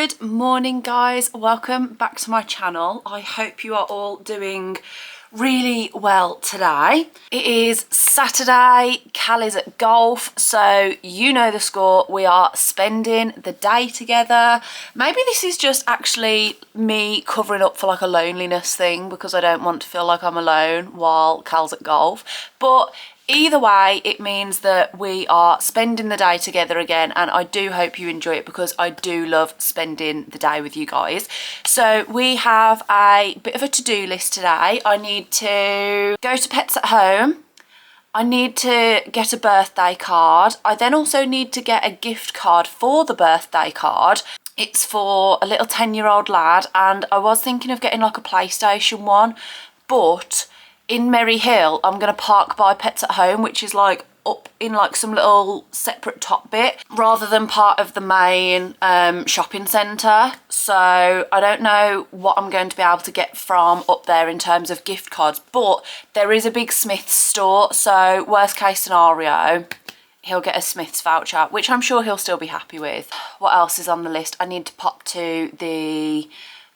Good morning guys, welcome back to my channel. I hope you are all doing really well today. It is Saturday, Cal is at golf, so you know the score. We are spending the day together. Maybe this is just actually me covering up for like a loneliness thing because I don't want to feel like I'm alone while Cal's at golf, but either way, it means that we are spending the day together again, and I do hope you enjoy it because I do love spending the day with you guys. So we have a bit of a to-do list today. I need to go to Pets at Home. I need to get a birthday card. I then also need to get a gift card for the birthday card. It's for a little 10-year-old lad, and I was thinking of getting like a PlayStation one, but in Merry Hill, I'm going to park by Pets at Home, which is like up in like some little separate top bit rather than part of the main shopping centre. So I don't know what I'm going to be able to get from up there in terms of gift cards, but there is a big Smith's store. So worst case scenario, he'll get a Smith's voucher, which I'm sure he'll still be happy with. What else is on the list? I need to pop to the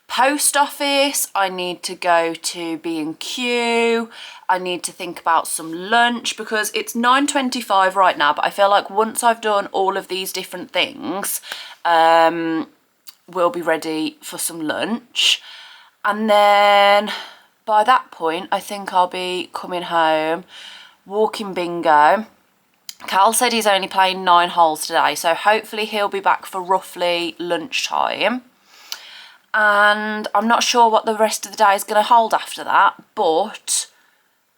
post office. I need to go to B&Q. I need to think about some lunch because it's 9:25 right now, but I feel like once I've done all of these different things, we'll be ready for some lunch. And then by that point, I think I'll be coming home, walking bingo. Cal said he's only playing 9 holes today, so hopefully he'll be back for roughly lunchtime. And I'm not sure what the rest of the day is going to hold after that, but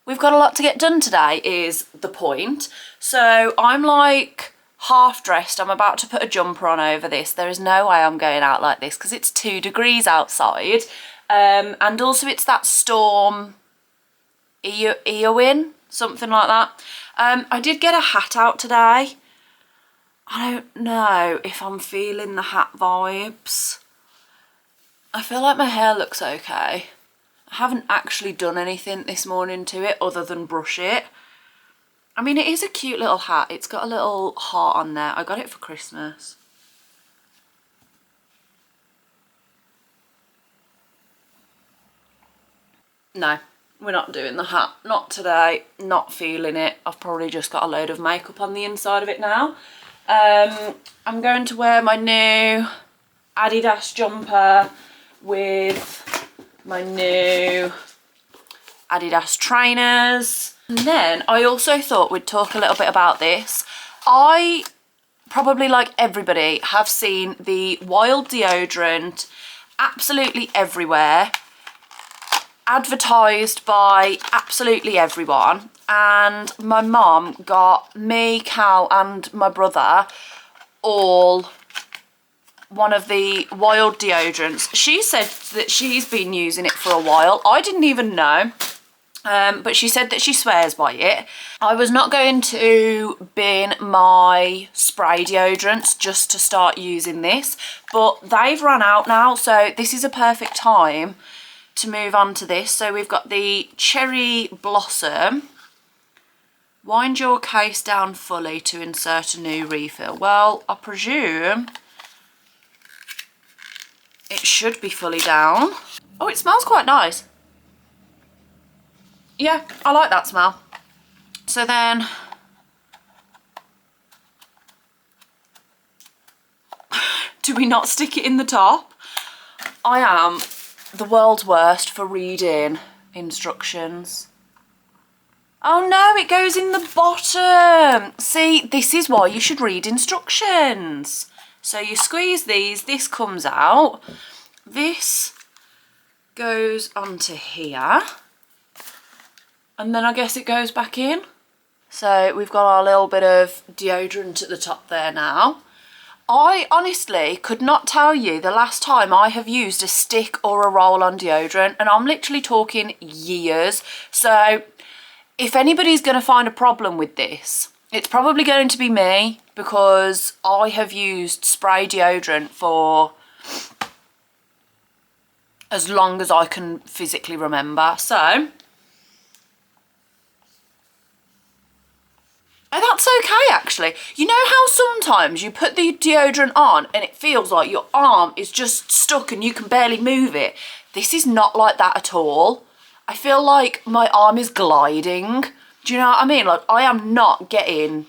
we've got a lot to get done today is the point. So I'm like half dressed. I'm about to put a jumper on over this. There is no way I'm going out like this because it's 2 degrees outside. And also it's that storm, Eowyn, something like that. I did get a hat out today. I don't know if I'm feeling the hat vibes. I feel like my hair looks okay. I haven't actually done anything this morning to it other than brush it. I mean, it is a cute little hat. It's got a little heart on there. I got it for Christmas. No, we're not doing the hat. Not today. Not feeling it. I've probably just got a load of makeup on the inside of it now. I'm going to wear my new Adidas jumper with my new Adidas trainers. And then I also thought we'd talk a little bit about this. I, probably like everybody, have seen the Wild deodorant absolutely everywhere, advertised by absolutely everyone. And my mum got me, Cal and my brother all one of the Wild deodorants. She said that she's been using it for a while. I didn't even know, but she said that she swears by it. I was not going to bin my spray deodorants just to start using this, but they've run out now, so this is a perfect time to move on to this. So we've got the Cherry Blossom. Wind your case down fully to insert a new refill. Well, I presume it should be fully down. Oh, it smells quite nice. Yeah, I like that smell. So then, do we not stick it in the top? I am the world's worst for reading instructions. Oh no, it goes in the bottom. See, this is why you should read instructions. So you squeeze these, this comes out, this goes onto here, and then I guess it goes back in. So we've got our little bit of deodorant at the top there now. I honestly could not tell you the last time I have used a stick or a roll-on deodorant, and I'm literally talking years. So if anybody's going to find a problem with this, it's probably going to be me, because I have used spray deodorant for as long as I can physically remember. So Oh, that's okay, actually. You know how sometimes you put the deodorant on and it feels like your arm is just stuck and you can barely move it? This is not like that at all. I feel like my arm is gliding. Do you know what I mean? Like, I am not getting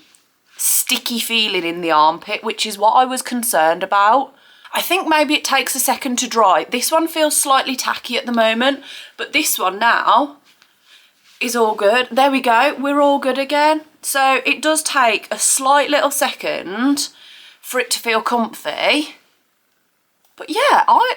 sticky feeling in the armpit, which is what I was concerned about. I think maybe it takes a second to dry. This one feels slightly tacky at the moment, but this one now is all good. There we go, we're all good again. So it does take a slight little second for it to feel comfy. But yeah, I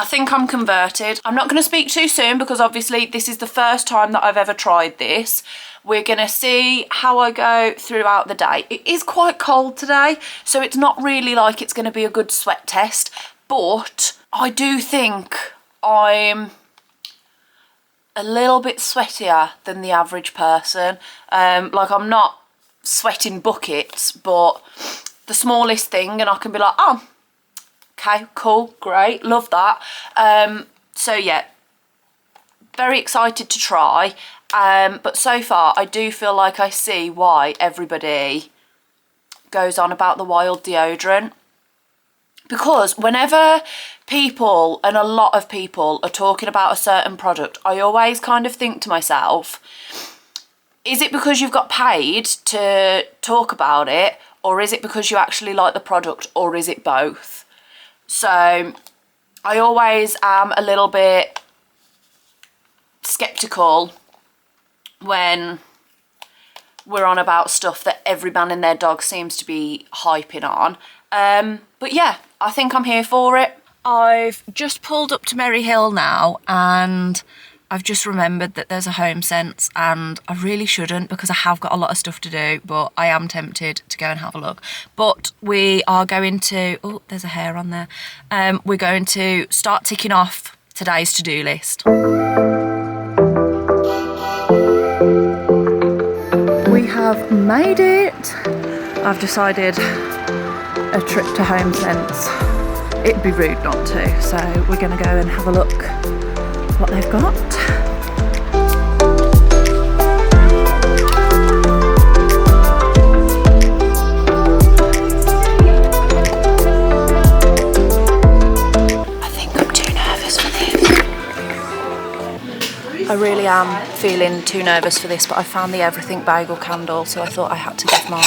think I'm converted. I'm not going to speak too soon because obviously this is the first time that I've ever tried this. We're going to see how I go throughout the day. It is quite cold today, so it's not really like it's going to be a good sweat test, but I do think I'm a little bit sweatier than the average person. Like, I'm not sweating buckets, but the smallest thing and I can be like, oh, okay, cool, great, love that. So yeah, very excited to try. But so far I do feel like I see why everybody goes on about the Wild deodorant, because whenever people, and a lot of people, are talking about a certain product, I always kind of think to myself, is it because you've got paid to talk about it, or is it because you actually like the product, or is it both? So I always am a little bit skeptical when we're on about stuff that every man and their dog seems to be hyping on. But yeah, I think I'm here for it. I've just pulled up to Merry Hill now, and I've just remembered that there's a Home Sense, and I really shouldn't because I have got a lot of stuff to do, but I am tempted to go and have a look. But we are going to, oh, there's a hair on there. We're going to start ticking off today's to-do list. We have made it. I've decided a trip to Home Sense. It'd be rude not to, so we're going to go and have a look what they've got. I think I'm too nervous for this. I really am feeling too nervous for this, but I found the Everything Bagel candle, so I thought I had to give mine.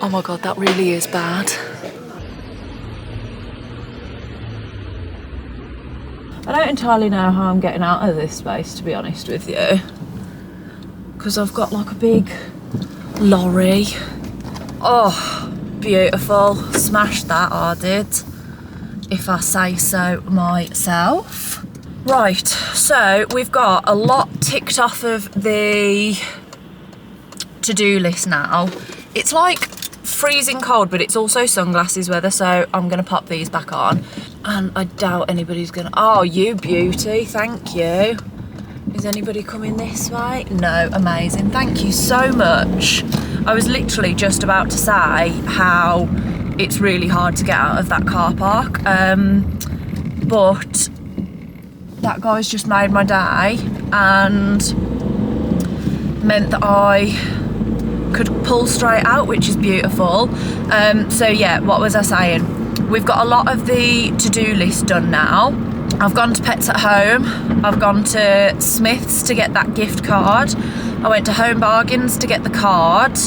Oh my god, that really is bad. I don't entirely know how I'm getting out of this space, to be honest with you, because I've got like a big lorry. Oh, beautiful. Smashed that, I did, if I say so myself. Right, so we've got a lot ticked off of the to-do list now. It's like freezing cold, but it's also sunglasses weather, so I'm gonna pop these back on, and I doubt anybody's gonna, oh, you beauty, thank you. Is anybody coming this way? No, amazing, thank you so much. I was literally just about to say how it's really hard to get out of that car park, but that guy's just made my day and meant that I could pull straight out, which is beautiful. So yeah, what was I saying? We've got a lot of the to-do list done now. I've gone to Pets at Home, I've gone to Smith's to get that gift card, I went to Home Bargains to get the card.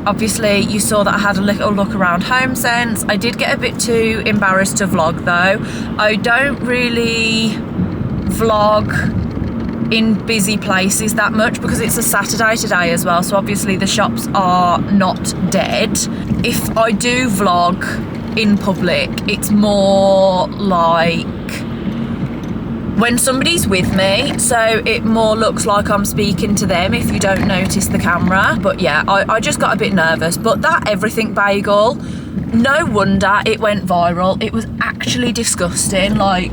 Obviously you saw that I had a little look around Home Sense. I did get a bit too embarrassed to vlog though. I don't really vlog in busy places that much because it's a Saturday today as well, so obviously the shops are not dead. If I do vlog in public, it's more like when somebody's with me, so it more looks like I'm speaking to them if you don't notice the camera. But yeah, I just got a bit nervous. But that Everything Bagel, no wonder it went viral. It was actually disgusting. Like,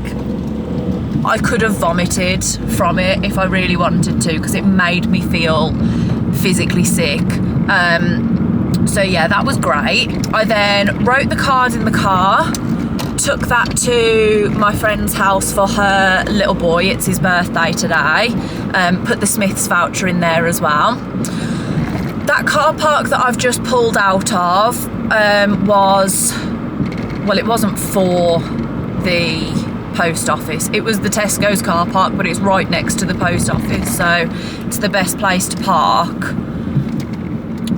I could have vomited from it if I really wanted to because it made me feel physically sick. So yeah, that was great. I then wrote the card in the car took that to my friend's house for her little boy. It's his birthday today. Put the Smiths voucher in there as well. That car park that I've just pulled out of it wasn't for the post office. It was the Tesco's car park, but it's right next to the post office, so it's the best place to park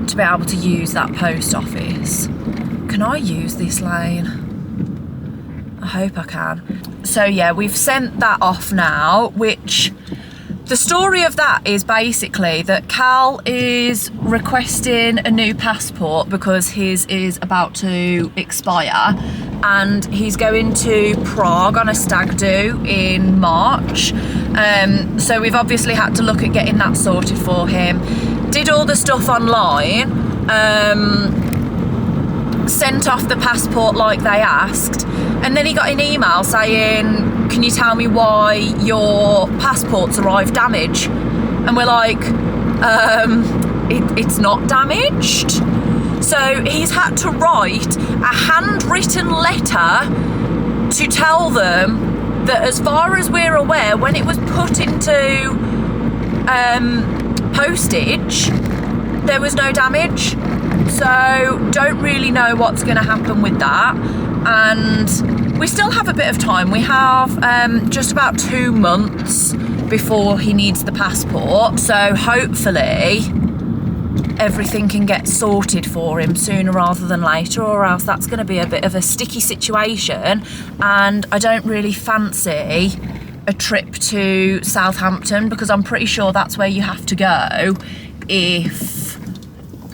to be able to use that post office. Can I use this lane? I hope I can. So yeah, we've sent that off now, which the story of that is basically that Cal is requesting a new passport because his is about to expire, and he's going to Prague on a stag do in March. So we've obviously had to look at getting that sorted for him. Did all the stuff online, sent off the passport like they asked, and then he got an email saying, can you tell me why your passport's arrived damaged? And we're like, it's not damaged. So he's had to write a handwritten letter to tell them that as far as we're aware, when it was put into postage, there was no damage. So don't really know what's going to happen with that. And we still have a bit of time. We have just about 2 months before he needs the passport. So hopefully everything can get sorted for him sooner rather than later, or else that's going to be a bit of a sticky situation. And I don't really fancy a trip to Southampton, because I'm pretty sure that's where you have to go if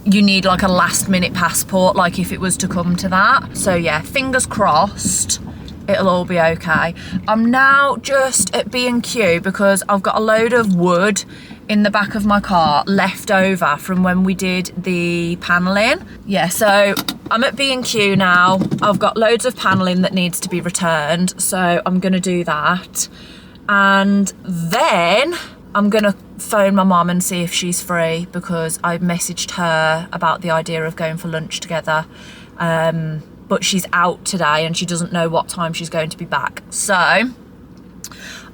you need like a last minute passport, like if it was to come to that. So yeah, fingers crossed it'll all be okay. I'm now just at B&Q because I've got a load of wood in the back of my car left over from when we did the panelling. Yeah, so I'm at B&Q now. I've got loads of panelling that needs to be returned, so I'm gonna do that. And then I'm gonna phone my mum and see if she's free, because I messaged her about the idea of going for lunch together. But she's out today and she doesn't know what time she's going to be back. So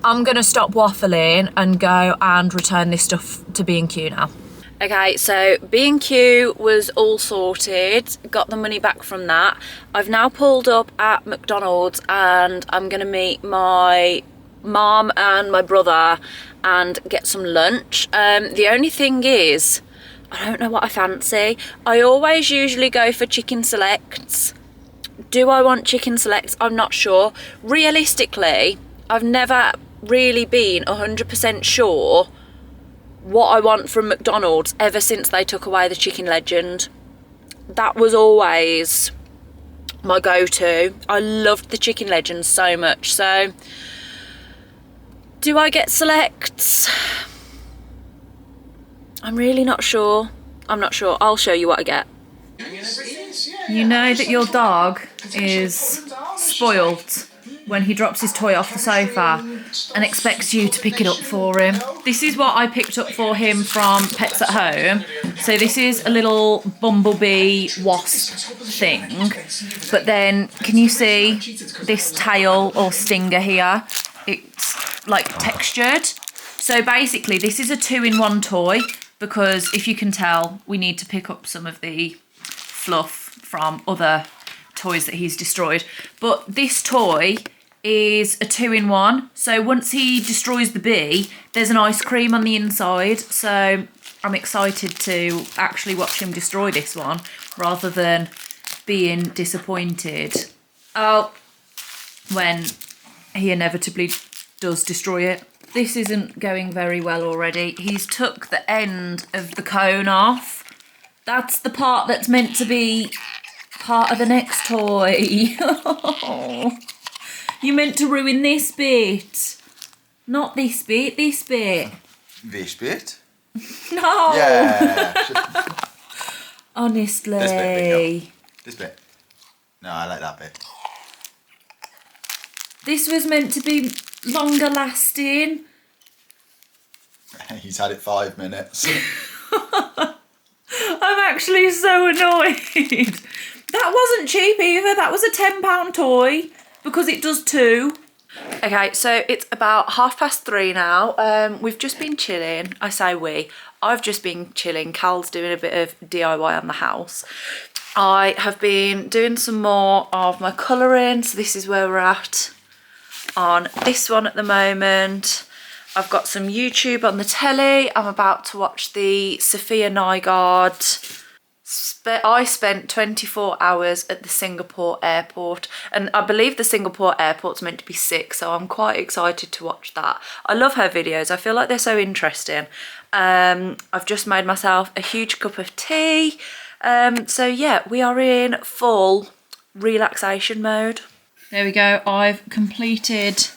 I'm gonna stop waffling and go and return this stuff to B&Q now. Okay, so B&Q was all sorted, got the money back from that. I've now pulled up at McDonald's and I'm gonna meet my mom and my brother and get some lunch. The only thing is, I don't know what I fancy. I always usually go for chicken selects. Do I want chicken selects? I'm not sure. Realistically, I've never really been 100% sure what I want from McDonald's ever since they took away the chicken legend. That was always my go-to. I loved the chicken legend so much. So do I get selects? I'm really not sure. I'm not sure. I'll show you what I get. You know that your dog is spoilt when he drops his toy off the sofa and expects you to pick it up for him. This is what I picked up for him from Pets at Home. So this is a little bumblebee wasp thing. But then, can you see this tail or stinger here? It's like textured. So basically this is a 2-in-1 toy, because if you can tell, we need to pick up some of the fluff from other toys that he's destroyed. But this toy is a 2-in-1. So once he destroys the bee, there's an ice cream on the inside. So I'm excited to actually watch him destroy this one rather than being disappointed. Oh, when he inevitably does destroy it. This isn't going very well already. He's took the end of the cone off. That's the part that's meant to be part of the next toy. You meant to ruin this bit. Not this bit, this bit. This bit? No. Yeah. Honestly. This bit, this bit. No, I like that bit. This was meant to be longer lasting. He's had it 5 minutes. I'm actually so annoyed. That wasn't cheap either. That was a £10 toy. because it does too. Okay, so it's about 3:30 now. We've just been chilling. I say we. I've just been chilling. Cal's doing a bit of DIY on the house. I have been doing some more of my colouring. So this is where we're at on this one at the moment. I've got some YouTube on the telly. I'm about to watch the Sophia Nygaard. I spent 24 hours at the Singapore airport, and I believe the Singapore airport's meant to be 6, so I'm quite excited to watch that. I love her videos. I feel like they're so interesting. I've just made myself a huge cup of tea. So yeah, we are in full relaxation mode. There we go. I've completed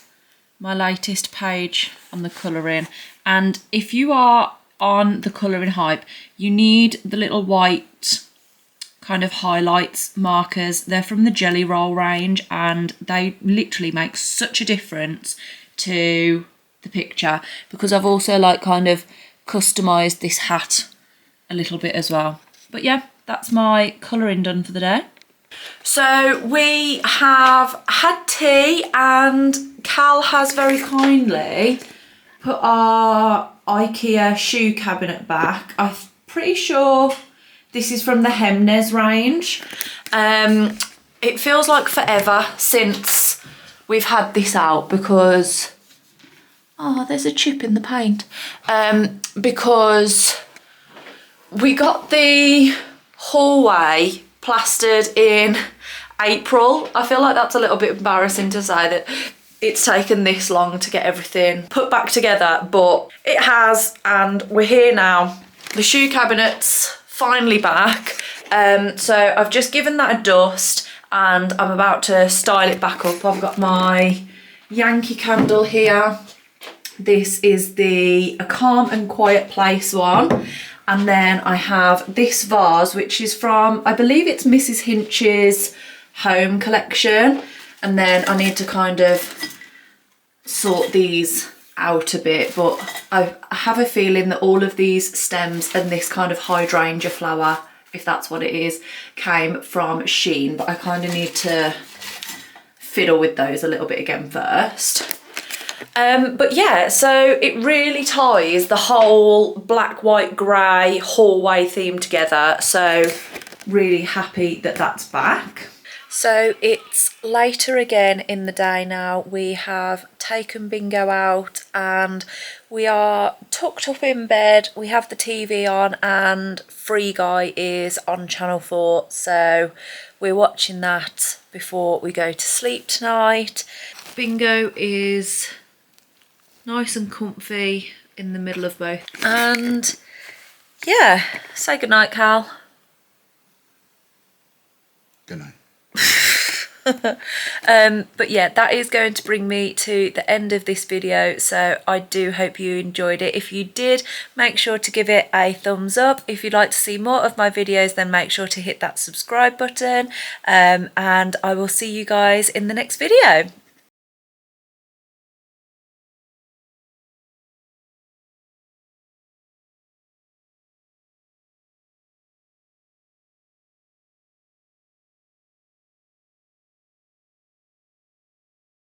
my latest page on the colouring, and if you are on the colouring hype, you need the little white kind of highlights markers. They're from the Jelly Roll range, and they literally make such a difference to the picture, because I've also like kind of customized this hat a little bit as well. But yeah, that's my colouring done for the day. So we have had tea, and Cal has very kindly put our IKEA shoe cabinet back. I'm pretty sure this is from the Hemnes range. It feels like forever since we've had this out, because there's a chip in the paint. Because we got the hallway plastered in April. I feel like that's a little bit embarrassing to say that it's taken this long to get everything put back together, but it has, and we're here now. The shoe cabinet's finally back. So I've just given that a dust, and I'm about to style it back up. I've got my Yankee candle here. This is the A Calm and Quiet Place one. And then I have this vase, which is from, I believe it's Mrs. Hinch's home collection. And then I need to kind of sort these out a bit, but I have a feeling that all of these stems and this kind of hydrangea flower, if that's what it is, came from Shein, but I kind of need to fiddle with those a little bit again first. But yeah, so it really ties the whole black, white, grey hallway theme together, so really happy that that's back. So it's later again in the day now. We have taken Bingo out and we are tucked up in bed. We have the TV on and Free Guy is on Channel 4. So we're watching that before we go to sleep tonight. Bingo is nice and comfy in the middle of both. And yeah, say goodnight, Cal. Good night. But yeah, that is going to bring me to the end of this video, so I do hope you enjoyed it. If you did, make sure to give it a thumbs up. If you'd like to see more of my videos, then make sure to hit that subscribe button, and I will see you guys in the next video.